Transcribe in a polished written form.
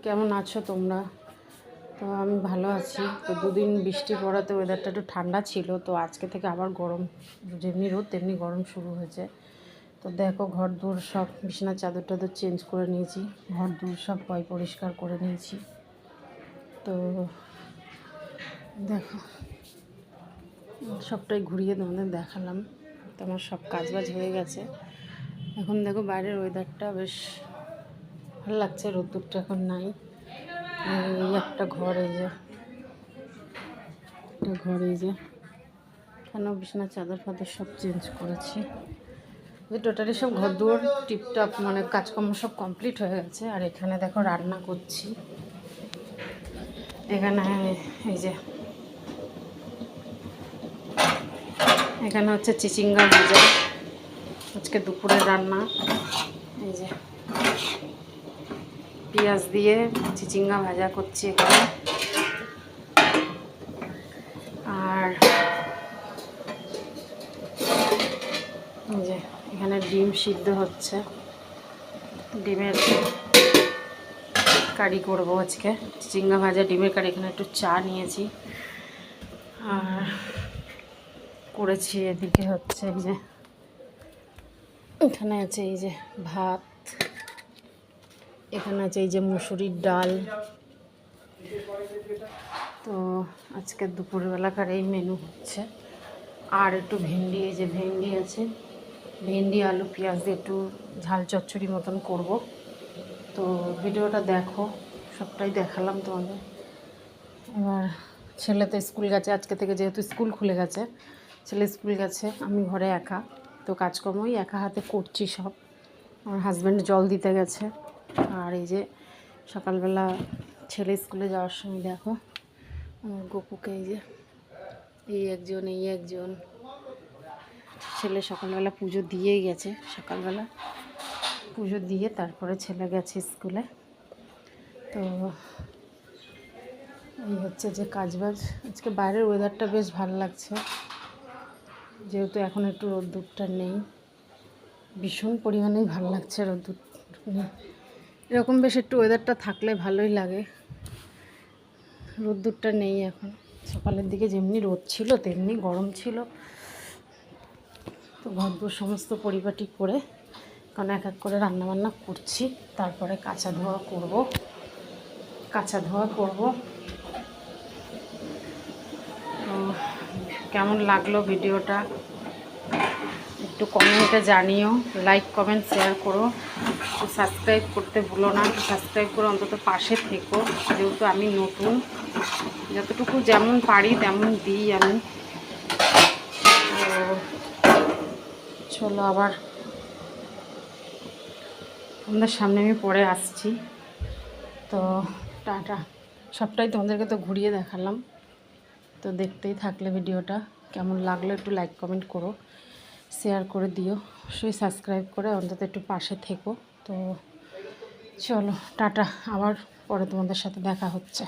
কেমন আছো তোমরা? তো আমি ভালো আছি। তো দুদিন বৃষ্টি পড়াতে ওয়েদারটা একটু ঠান্ডা ছিল, তো আজকে থেকে আবার গরম, যেমনি রোদ তেমনি গরম শুরু হয়েছে। তো দেখো ঘর দূর সব বিছানার চাদর টাদর চেঞ্জ করে নিয়েছি, ঘর দূর সব পরিষ্কার করে নিয়েছি। তো দেখো সবটাই ঘুরিয়ে তোমাদের দেখালাম। তো আমার সব কাজবাজ হয়ে গেছে। এখন দেখো বাইরের ওয়েদারটা বেশ ভালো লাগছে, রোদ্দুরটা এখন নাই। এই একটা ঘর, এই যে একটা ঘর, এই যে কেন বিছানার চাদর ফাদর সব চেঞ্জ করেছি। টোটালি সব ঘর দুয়ার টিপটপ, মানে কাজকর্ম সব কমপ্লিট হয়ে গেছে। আর এখানে দেখো রান্না করছি। এখানে এই যে এখানে হচ্ছে চিচিঙ্গা ভাজা, আজকে দুপুরের রান্না। এই যে পেঁয়াজ দিয়ে চিচিঙ্গা ভাজা করছি এখানে। আর এই যে এখানে ডিম সিদ্ধ হচ্ছে, ডিমের কারি করবো আজকে, চিচিঙ্গা ভাজা ডিমের কারি। এখানে একটু চা নিয়েছি আর করেছি। এদিকে হচ্ছে এই যে এখানে আছে এই যে ভাত, এখানে আছে এই যে মুসুরির ডাল। তো আজকে দুপুরবেলাকার এই মেনু হচ্ছে। আর একটু ভেন্ডি, এই যে ভেন্ডি আছে, ভেন্ডি আলু পেঁয়াজ দিয়ে একটু ঝাল চচ্চড়ি মতন করব। তো ভিডিওটা দেখো, সবটাই দেখালাম তোমাদের। এবার ছেলে তো স্কুল গেছে আজকে থেকে, যেহেতু স্কুল খুলে গেছে, ছেলে স্কুল গেছে, আমি ঘরে একা। তো কাজকর্মই একা হাতে করছি সব। আমার হাজব্যান্ড জল দিতে গেছে। আর এই যে সকালবেলা ছেলে স্কুলে যাওয়ার সময় দেখো আমার গপুকে, এই যে এই একজন ছেলে সকালবেলা পুজো দিয়েই গেছে। সকালবেলা পুজো দিয়ে তারপরে ছেলে গেছে স্কুলে। তো এই হচ্ছে যে কাজবাজ। আজকে বাইরের ওয়েদারটা বেশ ভালো লাগছে, যেহেতু এখন একটু রোদ্দুরটা নেই। ভীষণ পরিমাণেই ভালো লাগছে রোদ্দুর নেই। এরকম বেশ একটু ওয়েদারটা থাকলে ভালোই লাগে। রোদ্দুরটা নেই এখন। সকালের দিকে যেমনি রোদ ছিল তেমনি গরম ছিল। তো ঘরদোর সমস্ত পরিপাটি করে, কারণ এক এক করে রান্নাবান্না করছি, তারপরে কাঁচা ধোয়া করব। তো কেমন লাগলো ভিডিওটা একটু কমেন্টে জানিও, লাইক কমেন্ট শেয়ার করো, সাবস্ক্রাইব করতে ভুলো না। সাবস্ক্রাইব করে অন্তত পাশে থেকো, যেহেতু আমি নতুন, যতটুকু যেমন পারি তেমন দিই আমি। তো চলো আবার তোমাদের সামনে আমি পরে আসছি। তো টাটা। সবটাই তোমাদেরকে তো ঘুরিয়ে দেখালাম। তো দেখতেই থাকলে ভিডিওটা কেমন লাগলো একটু লাইক কমেন্ট করো, শেয়ার করে দিও, অবশ্যই সাবস্ক্রাইব করে অন্তত একটু পাশে থেকো। তো চলো টাটা, আবার পরে তোমাদের সাথে দেখা হচ্ছে।